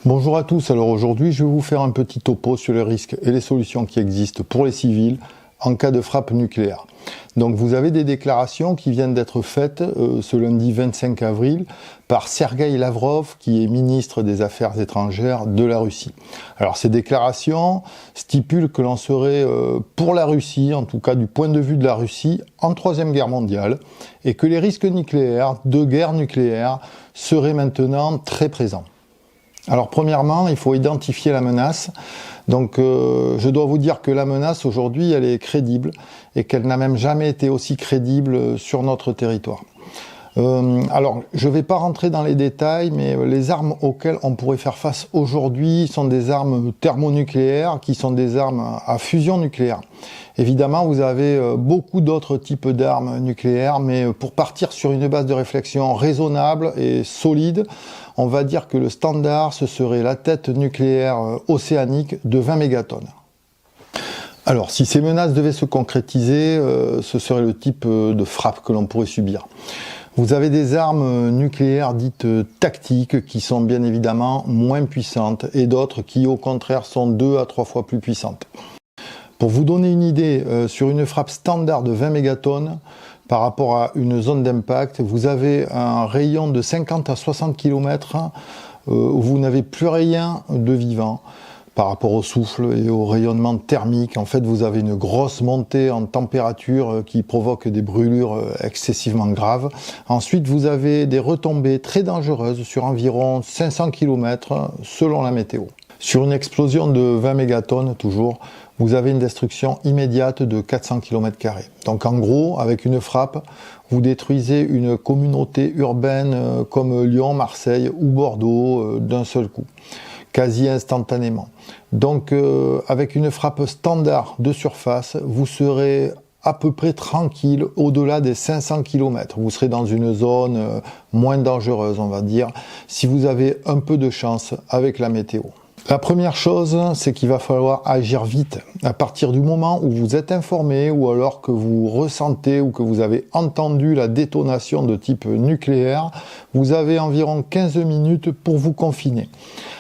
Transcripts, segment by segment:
Bonjour à tous, alors aujourd'hui je vais vous faire un petit topo sur les risques et les solutions qui existent pour les civils en cas de frappe nucléaire. Donc vous avez des déclarations qui viennent d'être faites ce lundi 25 avril par Sergueï Lavrov, qui est ministre des Affaires étrangères de la Russie. Alors ces déclarations stipulent que l'on serait pour la Russie, en tout cas du point de vue de la Russie, en Troisième Guerre mondiale, et que les risques nucléaires, de guerre nucléaire, seraient maintenant très présents. Alors premièrement, il faut identifier la menace. Donc je dois vous dire que la menace aujourd'hui, elle est crédible et qu'elle n'a même jamais été aussi crédible sur notre territoire. Alors je ne vais pas rentrer dans les détails, mais les armes auxquelles on pourrait faire face aujourd'hui sont des armes thermonucléaires, qui sont des armes à fusion nucléaire. Évidemment, vous avez beaucoup d'autres types d'armes nucléaires, mais pour partir sur une base de réflexion raisonnable et solide, on va dire que le standard, ce serait la tête nucléaire océanique de 20 mégatonnes. Alors, si ces menaces devaient se concrétiser, ce serait le type de frappe que l'on pourrait subir. Vous avez des armes nucléaires dites tactiques qui sont bien évidemment moins puissantes et d'autres qui au contraire sont 2 à 3 fois plus puissantes. Pour vous donner une idée, sur une frappe standard de 20 mégatonnes, par rapport à une zone d'impact, vous avez un rayon de 50 à 60 km où vous n'avez plus rien de vivant. Par rapport au souffle et au rayonnement thermique, en fait, vous avez une grosse montée en température qui provoque des brûlures excessivement graves. Ensuite, vous avez des retombées très dangereuses sur environ 500 km selon la météo. Sur une explosion de 20 mégatonnes, toujours, vous avez une destruction immédiate de 400 km². Donc en gros, avec une frappe, vous détruisez une communauté urbaine comme Lyon, Marseille ou Bordeaux d'un seul coup, quasi instantanément. Donc avec une frappe standard de surface, vous serez à peu près tranquille au-delà des 500 km. Vous serez dans une zone moins dangereuse, on va dire, si vous avez un peu de chance avec la météo. La première chose, c'est qu'il va falloir agir vite. À partir du moment où vous êtes informé ou alors que vous ressentez ou que vous avez entendu la détonation de type nucléaire, vous avez environ 15 minutes pour vous confiner.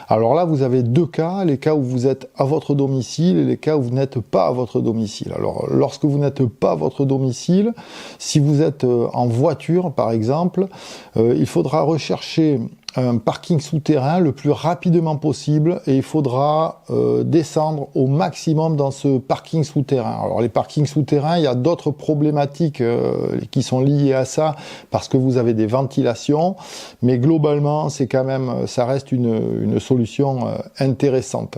Alors là, vous avez deux cas, les cas où vous êtes à votre domicile et les cas où vous n'êtes pas à votre domicile. Alors, lorsque vous n'êtes pas à votre domicile, si vous êtes en voiture, par exemple, il faudra rechercher un parking souterrain le plus rapidement possible et il faudra descendre au maximum dans ce parking souterrain. Alors les parkings souterrains, il y a d'autres problématiques qui sont liées à ça parce que vous avez des ventilations, mais globalement c'est quand même, ça reste une solution intéressante.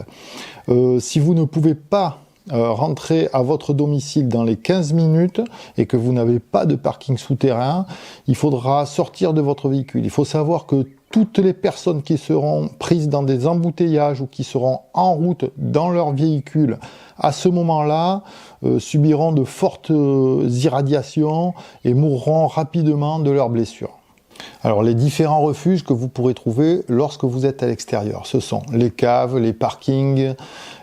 Si vous ne pouvez pas rentrer à votre domicile dans les 15 minutes et que vous n'avez pas de parking souterrain, il faudra sortir de votre véhicule. Il faut savoir que toutes les personnes qui seront prises dans des embouteillages ou qui seront en route dans leur véhicule à ce moment-là subiront de fortes irradiations et mourront rapidement de leurs blessures. Alors les différents refuges que vous pourrez trouver lorsque vous êtes à l'extérieur, ce sont les caves, les parkings,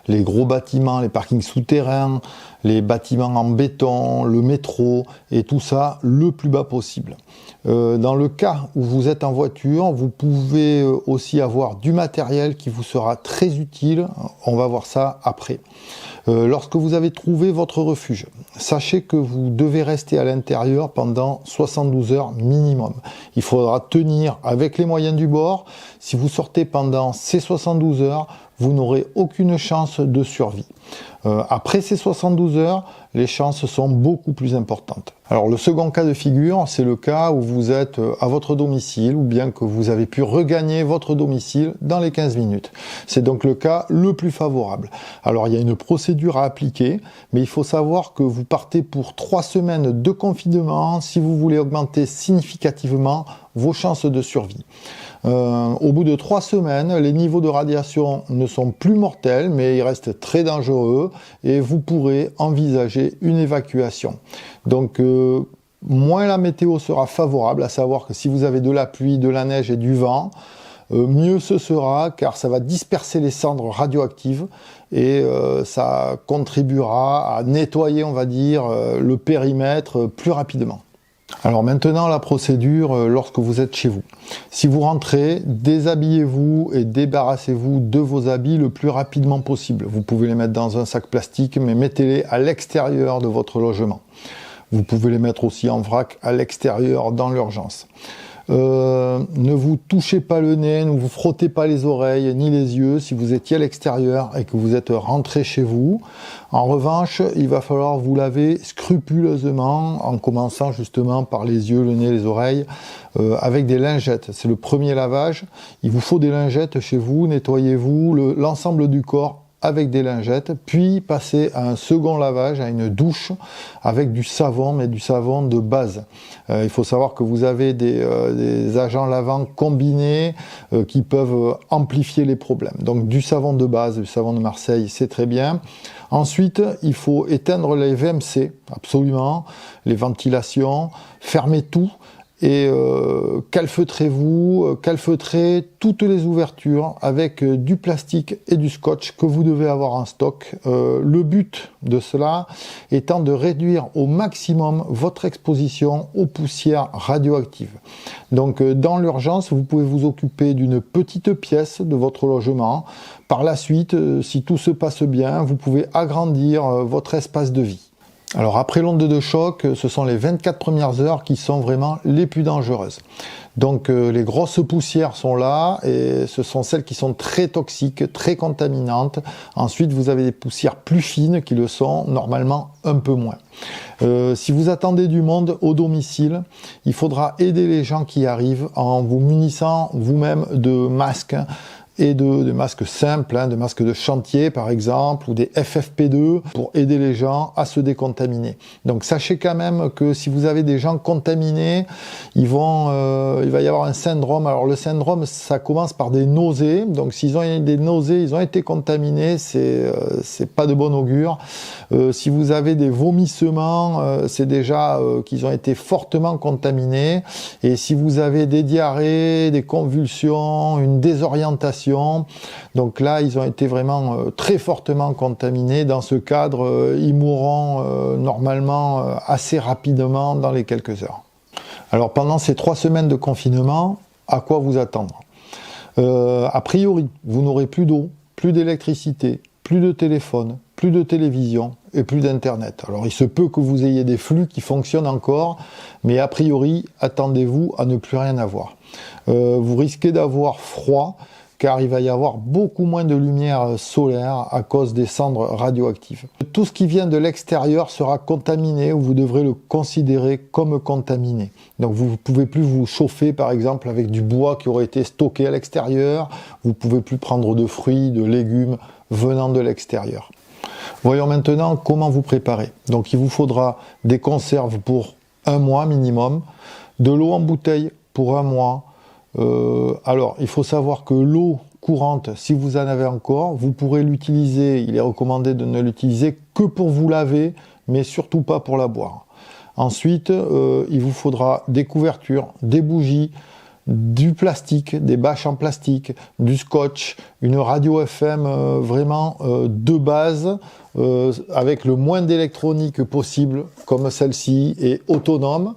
les gros bâtiments, les parkings souterrains, les bâtiments en béton, le métro et tout ça le plus bas possible. Dans le cas où vous êtes en voiture, vous pouvez aussi avoir du matériel qui vous sera très utile, on va voir ça après. Lorsque vous avez trouvé votre refuge, sachez que vous devez rester à l'intérieur pendant 72 heures minimum. Il faudra tenir avec les moyens du bord. Si vous sortez pendant ces 72 heures, vous n'aurez aucune chance de survie. Après ces 72 heures, les chances sont beaucoup plus importantes. Alors le second cas de figure, c'est le cas où vous êtes à votre domicile ou bien que vous avez pu regagner votre domicile dans les 15 minutes. C'est donc le cas le plus favorable. Alors il y a une procédure à appliquer, mais il faut savoir que vous partez pour 3 semaines de confinement si vous voulez augmenter significativement vos chances de survie. Au bout de 3 semaines, les niveaux de radiation ne sont plus mortels, mais ils restent très dangereux et vous pourrez envisager une évacuation. Donc, moins la météo sera favorable, à savoir que si vous avez de la pluie, de la neige et du vent, mieux ce sera car ça va disperser les cendres radioactives et ça contribuera à nettoyer, on va dire, le périmètre plus rapidement. Alors maintenant, la procédure lorsque vous êtes chez vous. Si vous rentrez, déshabillez-vous et débarrassez-vous de vos habits le plus rapidement possible. Vous pouvez les mettre dans un sac plastique, mais mettez-les à l'extérieur de votre logement. Vous pouvez les mettre aussi en vrac à l'extérieur dans l'urgence. Ne vous touchez pas le nez, ne vous frottez pas les oreilles ni les yeux si vous étiez à l'extérieur et que vous êtes rentré chez vous. En revanche, il va falloir vous laver scrupuleusement en commençant justement par les yeux, le nez, les oreilles avec des lingettes. C'est le premier lavage. Il vous faut des lingettes chez vous, nettoyez-vous l'ensemble du corps avec des lingettes, puis passer à un second lavage, à une douche avec du savon, mais du savon de base. Il faut savoir que vous avez des agents lavants combinés qui peuvent amplifier les problèmes. Donc du savon de base, du savon de Marseille, c'est très bien. Ensuite, il faut éteindre les VMC, absolument, les ventilations, fermez tout. Et calfeutrez-vous, calfeutrez toutes les ouvertures avec du plastique et du scotch que vous devez avoir en stock. Le but de cela étant de réduire au maximum votre exposition aux poussières radioactives. Donc dans l'urgence, vous pouvez vous occuper d'une petite pièce de votre logement. Par la suite, si tout se passe bien, vous pouvez agrandir votre espace de vie. Alors après l'onde de choc, ce sont les 24 premières heures qui sont vraiment les plus dangereuses. Donc les grosses poussières sont là et ce sont celles qui sont très toxiques, très contaminantes. Ensuite, vous avez des poussières plus fines qui le sont normalement un peu moins. Si vous attendez du monde au domicile, il faudra aider les gens qui arrivent en vous munissant vous-même de masques et de masques simples, de masques de chantier par exemple, ou des FFP2 pour aider les gens à se décontaminer. Donc sachez quand même que si vous avez des gens contaminés, il va y avoir un syndrome. Alors le syndrome, ça commence par des nausées. Donc s'ils ont des nausées, ils ont été contaminés, c'est pas de bon augure. Si vous avez des vomissements, c'est déjà qu'ils ont été fortement contaminés. Et si vous avez des diarrhées, des convulsions, une désorientation, donc là, ils ont été vraiment très fortement contaminés. Dans ce cadre, ils mourront normalement assez rapidement dans les quelques heures. Alors pendant ces 3 semaines de confinement, à quoi vous attendre ? A priori, vous n'aurez plus d'eau, plus d'électricité, plus de téléphone, plus de télévision et plus d'internet. Alors il se peut que vous ayez des flux qui fonctionnent encore, mais a priori, attendez-vous à ne plus rien avoir. Vous risquez d'avoir froid, car il va y avoir beaucoup moins de lumière solaire à cause des cendres radioactives. Tout ce qui vient de l'extérieur sera contaminé ou vous devrez le considérer comme contaminé. Donc vous ne pouvez plus vous chauffer par exemple avec du bois qui aurait été stocké à l'extérieur, vous ne pouvez plus prendre de fruits, de légumes venant de l'extérieur. Voyons maintenant comment vous préparer. Donc il vous faudra des conserves pour 1 mois minimum, de l'eau en bouteille pour 1 mois. Alors, il faut savoir que l'eau courante, si vous en avez encore, vous pourrez l'utiliser, il est recommandé de ne l'utiliser que pour vous laver, mais surtout pas pour la boire. Ensuite, il vous faudra des couvertures, des bougies, du plastique, des bâches en plastique, du scotch, une radio FM vraiment de base, avec le moins d'électronique possible, comme celle-ci, et autonome.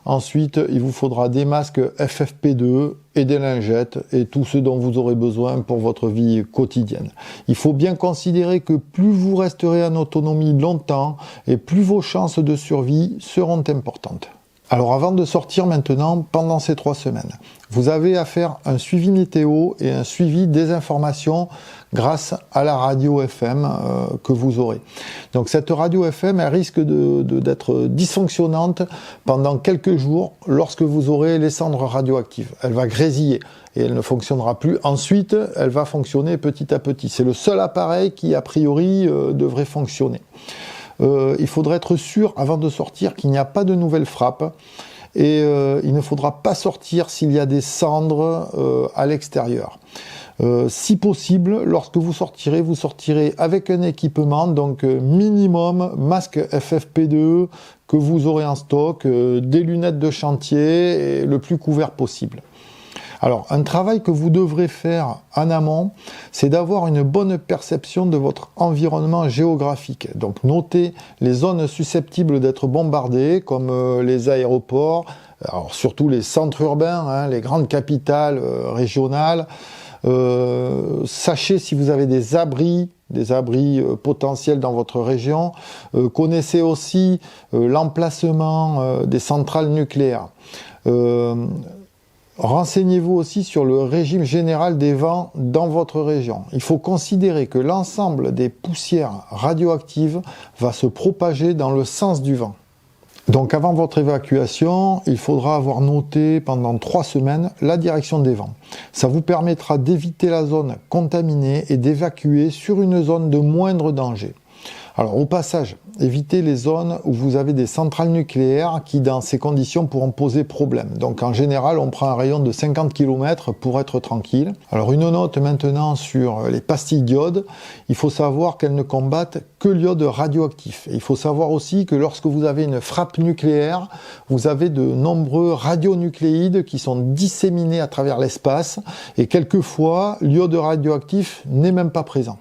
Ensuite, il vous faudra des masques FFP2 et des lingettes et tout ce dont vous aurez besoin pour votre vie quotidienne. Il faut bien considérer que plus vous resterez en autonomie longtemps et plus vos chances de survie seront importantes. Alors avant de sortir maintenant, pendant ces 3 semaines, vous avez à faire un suivi météo et un suivi des informations grâce à la radio FM que vous aurez. Donc cette radio FM, elle risque d'être dysfonctionnante pendant quelques jours lorsque vous aurez les cendres radioactives. Elle va grésiller et elle ne fonctionnera plus. Ensuite, elle va fonctionner petit à petit. C'est le seul appareil qui, a priori, devrait fonctionner. Il faudrait être sûr, avant de sortir, qu'il n'y a pas de nouvelles frappes. Et il ne faudra pas sortir s'il y a des cendres à l'extérieur. Si possible, lorsque vous sortirez avec un équipement, donc minimum masque FFP2 que vous aurez en stock, des lunettes de chantier et le plus couvert possible. Alors, un travail que vous devrez faire en amont, c'est d'avoir une bonne perception de votre environnement géographique. Donc, notez les zones susceptibles d'être bombardées, comme les aéroports, alors surtout les centres urbains, hein, les grandes capitales régionales. Sachez si vous avez des abris potentiels dans votre région. Connaissez aussi l'emplacement des centrales nucléaires. Renseignez-vous aussi sur le régime général des vents dans votre région. Il faut considérer que l'ensemble des poussières radioactives va se propager dans le sens du vent. Donc avant votre évacuation, il faudra avoir noté pendant 3 semaines la direction des vents. Ça vous permettra d'éviter la zone contaminée et d'évacuer sur une zone de moindre danger. Alors au passage, évitez les zones où vous avez des centrales nucléaires qui dans ces conditions pourront poser problème. Donc en général, on prend un rayon de 50 km pour être tranquille. Alors une note maintenant sur les pastilles d'iode. Il faut savoir qu'elles ne combattent que l'iode radioactif. Et il faut savoir aussi que lorsque vous avez une frappe nucléaire, vous avez de nombreux radionucléides qui sont disséminés à travers l'espace et quelquefois l'iode radioactif n'est même pas présent.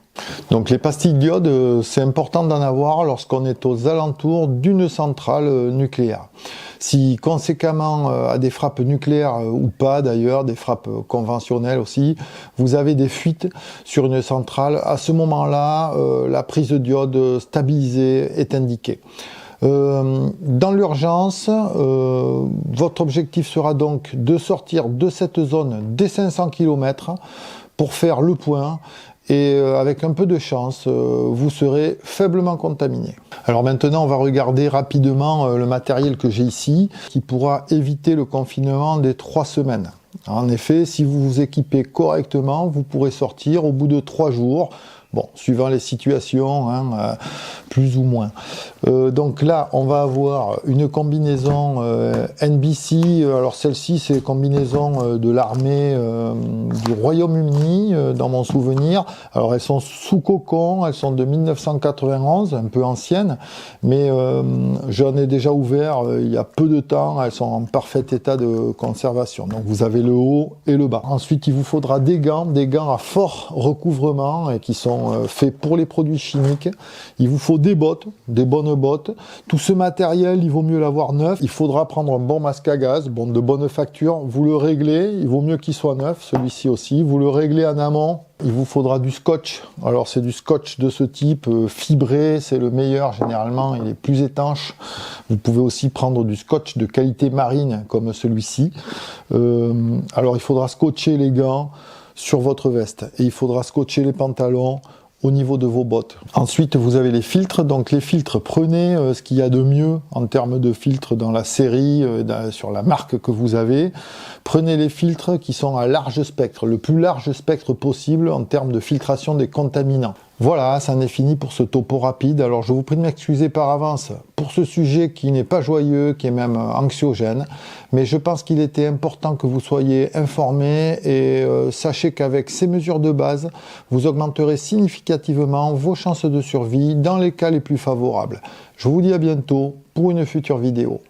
Donc les pastilles d'iode, c'est important d'en avoir lorsqu'on est aux alentours d'une centrale nucléaire. Si conséquemment à des frappes nucléaires ou pas d'ailleurs, des frappes conventionnelles aussi, vous avez des fuites sur une centrale, à ce moment-là, la prise de d'iode stabilisée est indiquée. Dans l'urgence, votre objectif sera donc de sortir de cette zone dès 500 km pour faire le point. Et avec un peu de chance, vous serez faiblement contaminé. Alors maintenant, on va regarder rapidement le matériel que j'ai ici, qui pourra éviter le confinement des 3 semaines. En effet, si vous vous équipez correctement, vous pourrez sortir au bout de 3 jours. Bon, suivant les situations, hein, plus ou moins. Donc là, on va avoir une combinaison NBC. Alors celle-ci, c'est combinaison de l'armée du Royaume-Uni, dans mon souvenir. Alors elles sont sous cocon, elles sont de 1991, un peu anciennes, mais j'en ai déjà ouvert il y a peu de temps. Elles sont en parfait état de conservation. Donc vous avez le haut et le bas. Ensuite, il vous faudra des gants à fort recouvrement et qui sont faits pour les produits chimiques. Il vous faut des bottes, des bonnes bottes. Tout ce matériel, il vaut mieux l'avoir neuf. Il faudra prendre un bon masque à gaz, bon, de bonne facture. Vous le réglez, il vaut mieux qu'il soit neuf, celui-ci aussi. Vous le réglez en amont. Il vous faudra du scotch. Alors c'est du scotch de ce type, fibré, c'est le meilleur généralement, il est plus étanche. Vous pouvez aussi prendre du scotch de qualité marine comme celui-ci. Alors il faudra scotcher les gants sur votre veste et il faudra scotcher les pantalons au niveau de vos bottes. Ensuite, vous avez les filtres. Donc les filtres, prenez ce qu'il y a de mieux en termes de filtres dans la série, sur la marque que vous avez. Prenez les filtres qui sont à large spectre, le plus large spectre possible en termes de filtration des contaminants. Voilà, ça en est fini pour ce topo rapide. Alors je vous prie de m'excuser par avance pour ce sujet qui n'est pas joyeux, qui est même anxiogène, mais je pense qu'il était important que vous soyez informés et sachez qu'avec ces mesures de base, vous augmenterez significativement vos chances de survie dans les cas les plus favorables. Je vous dis à bientôt pour une future vidéo.